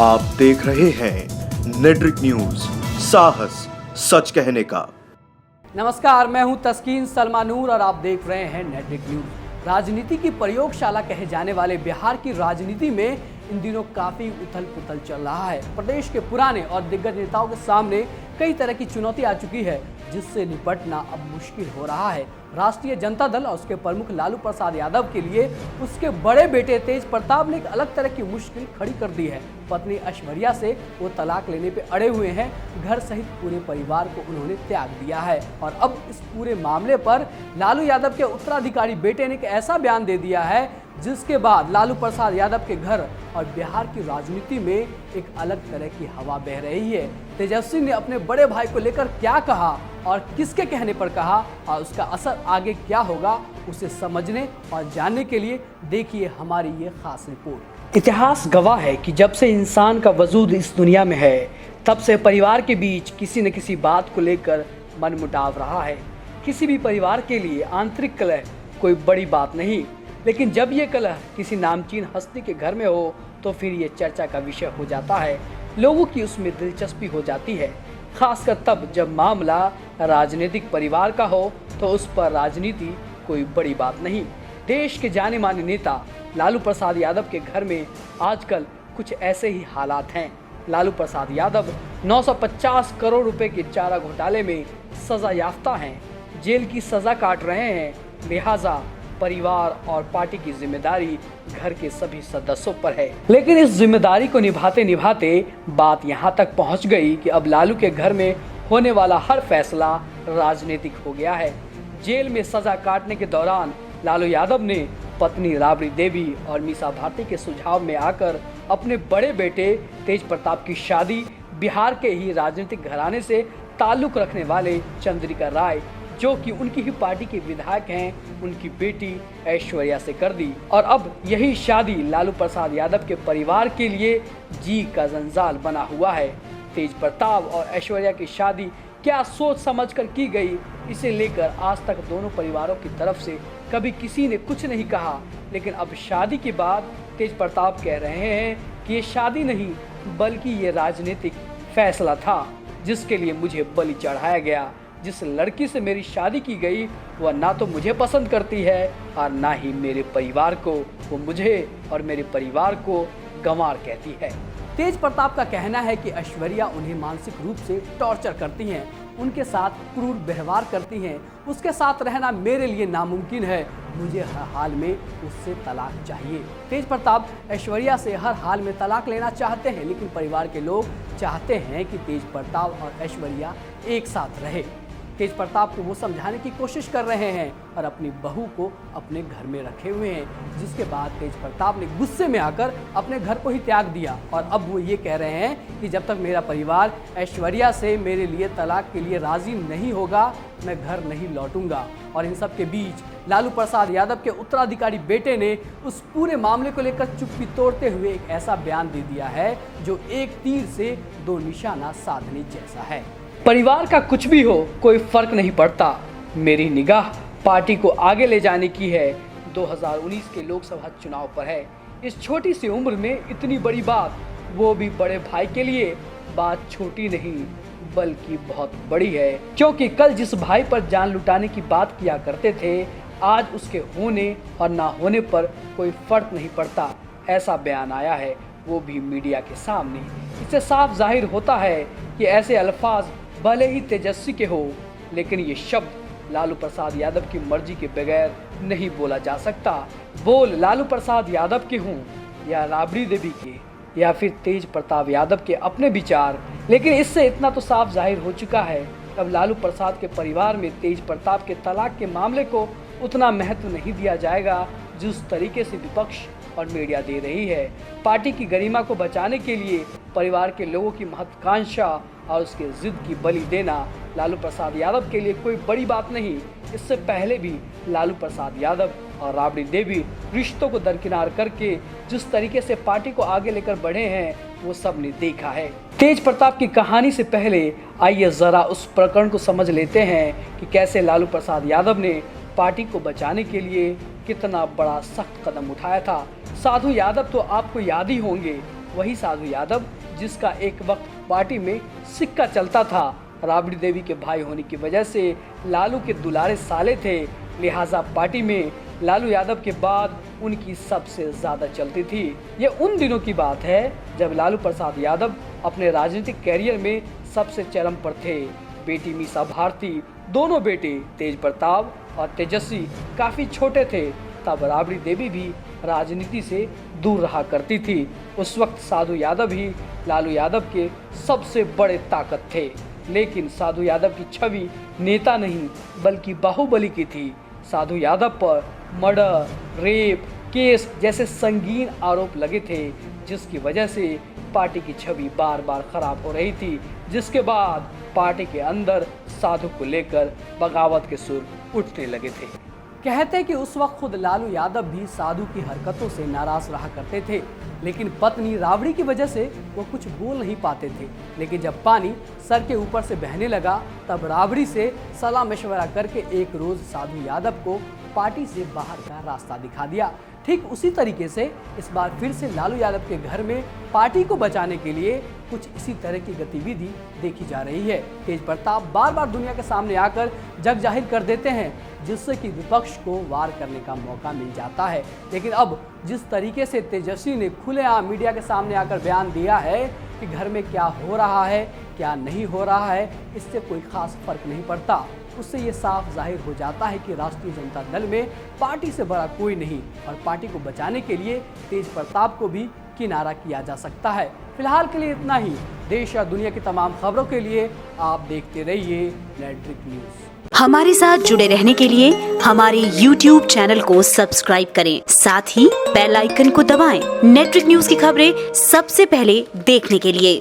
आप देख रहे हैं नेट्रिक न्यूज, साहस सच कहने का। नमस्कार, मैं हूं तस्कीन सलमानूर और आप देख रहे हैं नेट्रिक न्यूज। राजनीति की प्रयोगशाला कहे जाने वाले बिहार की राजनीति में इन दिनों काफी उथल पुथल चल रहा है। प्रदेश के पुराने और दिग्गज नेताओं के सामने कई तरह की चुनौती आ चुकी है, जिससे निपटना अब मुश्किल हो रहा है। राष्ट्रीय जनता दल और उसके प्रमुख लालू प्रसाद यादव के लिए उसके बड़े बेटे तेज प्रताप ने एक अलग तरह की मुश्किल खड़ी कर दी है। पत्नी ऐश्वर्या से वो तलाक लेने पे अड़े हुए हैं। घर सहित पूरे परिवार को उन्होंने त्याग दिया है और अब इस पूरे मामले पर लालू यादव के उत्तराधिकारी बेटे ने एक ऐसा बयान दे दिया है, जिसके बाद लालू प्रसाद यादव के घर और बिहार की राजनीति में एक अलग तरह की हवा बह रही है। तेजस्वी ने अपने बड़े भाई को लेकर क्या कहा और किसके कहने पर कहा और उसका असर आगे क्या होगा, उसे समझने और जानने के लिए देखिए हमारी ये खास रिपोर्ट। इतिहास गवाह है कि जब से इंसान का वजूद इस दुनिया में है, तब से परिवार के बीच किसी न किसी बात को लेकर मनमुटाव रहा है। किसी भी परिवार के लिए आंतरिक कलह कोई बड़ी बात नहीं, लेकिन जब ये कलह किसी नामचीन हस्ती के घर में हो तो फिर ये चर्चा का विषय हो जाता है। लोगों की उसमें दिलचस्पी हो जाती है, खासकर तब जब मामला राजनीतिक परिवार का हो तो उस पर राजनीति कोई बड़ी बात नहीं। देश के जाने माने नेता लालू प्रसाद यादव के घर में आजकल कुछ ऐसे ही हालात हैं। लालू प्रसाद यादव 950 करोड़ रुपए के चारा घोटाले में सजा याफ्ता हैं, जेल की सजा काट रहे हैं। लिहाजा परिवार और पार्टी की जिम्मेदारी घर के सभी सदस्यों पर है। लेकिन इस जिम्मेदारी को निभाते निभाते बात यहाँ तक पहुँच गई कि अब लालू के घर में होने वाला हर फैसला राजनीतिक हो गया है। जेल में सजा काटने के दौरान लालू यादव ने पत्नी राबड़ी देवी और मीसा भारती के सुझाव में आकर अपने बड़े बेटे तेज प्रताप की शादी बिहार के ही राजनीतिक घराने से ताल्लुक रखने वाले चंद्रिका राय, जो कि उनकी ही पार्टी के विधायक हैं, उनकी बेटी ऐश्वर्या से कर दी। और अब यही शादी लालू प्रसाद यादव के परिवार के लिए जी का जंजाल बना हुआ है। तेज प्रताप और ऐश्वर्या की शादी क्या सोच समझकर की गई, इसे लेकर आज तक दोनों परिवारों की तरफ से कभी किसी ने कुछ नहीं कहा। लेकिन अब शादी के बाद तेज प्रताप कह रहे हैं कि ये शादी नहीं बल्कि ये राजनीतिक फैसला था, जिसके लिए मुझे बलि चढ़ाया गया। जिस लड़की से मेरी शादी की गई वह ना तो मुझे पसंद करती है और ना ही मेरे परिवार को। वो मुझे और मेरे परिवार को गंवार कहती है। तेज प्रताप का कहना है कि ऐश्वर्या उन्हें मानसिक रूप से टॉर्चर करती हैं, उनके साथ क्रूर व्यवहार करती हैं। उसके साथ रहना मेरे लिए नामुमकिन है, मुझे हर हाल में उससे तलाक चाहिए। तेज प्रताप ऐश्वर्या से हर हाल में तलाक लेना चाहते हैं, लेकिन परिवार के लोग चाहते हैं कि तेज प्रताप और ऐश्वर्या एक साथ रहे। तेज प्रताप को वो समझाने की कोशिश कर रहे हैं और अपनी बहू को अपने घर में रखे हुए हैं, जिसके बाद तेज प्रताप ने गुस्से में आकर अपने घर को ही त्याग दिया। और अब वो ये कह रहे हैं कि जब तक मेरा परिवार ऐश्वर्या से मेरे लिए तलाक के लिए राजी नहीं होगा, मैं घर नहीं लौटूंगा। और इन सब के बीच लालू प्रसाद यादव के उत्तराधिकारी बेटे ने उस पूरे मामले को लेकर चुप्पी तोड़ते हुए एक ऐसा बयान दे दिया है जो एक तीर से दो निशाना साधने जैसा है। परिवार का कुछ भी हो, कोई फर्क नहीं पड़ता। मेरी निगाह पार्टी को आगे ले जाने की है। 2019 के लोकसभा चुनाव पर है। इस छोटी सी उम्र में इतनी बड़ी बात, वो भी बड़े भाई के लिए, बात छोटी नहीं बल्कि बहुत बड़ी है। क्योंकि कल जिस भाई पर जान लुटाने की बात किया करते थे, आज उसके होने और ना होने पर कोई फर्क नहीं पड़ता। ऐसा बयान आया है, वो भी मीडिया के सामने। इससे साफ जाहिर होता है कि ऐसे अल्फाज भले ही तेजस्वी के हो, लेकिन ये शब्द लालू प्रसाद यादव की मर्जी के बगैर नहीं बोला जा सकता। बोल लालू प्रसाद यादव के हों या राबड़ी देवी के या फिर तेज प्रताप यादव के अपने विचार, लेकिन इससे इतना तो साफ जाहिर हो चुका है, अब लालू प्रसाद के परिवार में तेज प्रताप के तलाक के मामले को उतना महत्व नहीं दिया जाएगा जिस तरीके से विपक्ष और मीडिया दे रही है। पार्टी की गरिमा को बचाने के लिए परिवार के लोगों की महत्वाकांक्षा और उसके जिद की बलि देना लालू प्रसाद यादव के लिए कोई बड़ी बात नहीं। इससे पहले भी लालू प्रसाद यादव और राबड़ी देवी रिश्तों को दरकिनार करके जिस तरीके से पार्टी को आगे लेकर बढ़े हैं, वो सब ने देखा है। तेज प्रताप की कहानी से पहले आइए जरा उस प्रकरण को समझ लेते हैं कि कैसे लालू प्रसाद यादव ने पार्टी को बचाने के लिए कितना बड़ा सख्त कदम उठाया था। साधु यादव तो आपको याद ही होंगे, वही साधु यादव जिसका एक वक्त पार्टी में सिक्का चलता था। राबड़ी देवी के भाई होने की वजह से लालू के दुलारे साले थे, लिहाजा पार्टी में लालू यादव के बाद उनकी सबसे ज्यादा चलती थी। ये उन दिनों की बात है जब लालू प्रसाद यादव अपने राजनीतिक कैरियर में सबसे चरम पर थे। बेटी मीसा भारती, दोनों बेटे तेज प्रताप और तेजस्वी काफी छोटे थे तब राबड़ी देवी भी राजनीति से दूर रहा करती थी। उस वक्त साधु यादव ही लालू यादव के सबसे बड़े ताकत थे, लेकिन साधु यादव की छवि नेता नहीं बल्कि बाहुबली की थी। साधु यादव पर मर्डर, रेप केस जैसे संगीन आरोप लगे थे, जिसकी वजह से पार्टी की छवि बार बार खराब हो रही थी, जिसके बाद पार्टी के अंदर साधु को लेकर बगावत के सुर उठने लगे थे। कहते हैं कि उस वक्त खुद लालू यादव भी साधु की हरकतों से नाराज रहा करते थे, लेकिन पत्नी राबड़ी की वजह से वो कुछ बोल नहीं पाते थे। लेकिन जब पानी सर के ऊपर से बहने लगा तब राबड़ी से सलाह मशवरा करके एक रोज साधु यादव को पार्टी से बाहर का रास्ता दिखा दिया। ठीक उसी तरीके से इस बार फिर से लालू यादव के घर में पार्टी को बचाने के लिए कुछ इसी तरह की गतिविधि देखी जा रही है। तेज प्रताप बार बार दुनिया के सामने आकर जग जाहिर कर देते हैं, जिससे कि विपक्ष को वार करने का मौका मिल जाता है। लेकिन अब जिस तरीके से तेजस्वी ने खुलेआम मीडिया के सामने आकर बयान दिया है कि घर में क्या हो रहा है क्या नहीं हो रहा है, इससे कोई खास फर्क नहीं पड़ता। उससे ये साफ जाहिर हो जाता है कि राष्ट्रीय जनता दल में पार्टी से बड़ा कोई नहीं और पार्टी को बचाने के लिए तेज प्रताप को भी किनारा किया जा सकता है। फिलहाल के लिए इतना ही। देश और दुनिया की तमाम खबरों के लिए आप देखते रहिए नेट्रिक न्यूज। हमारे साथ जुड़े रहने के लिए हमारे YouTube चैनल को सब्सक्राइब करें, साथ ही बेल आइकन को दबाएं। नेट्रिक न्यूज की खबरें सबसे पहले देखने के लिए।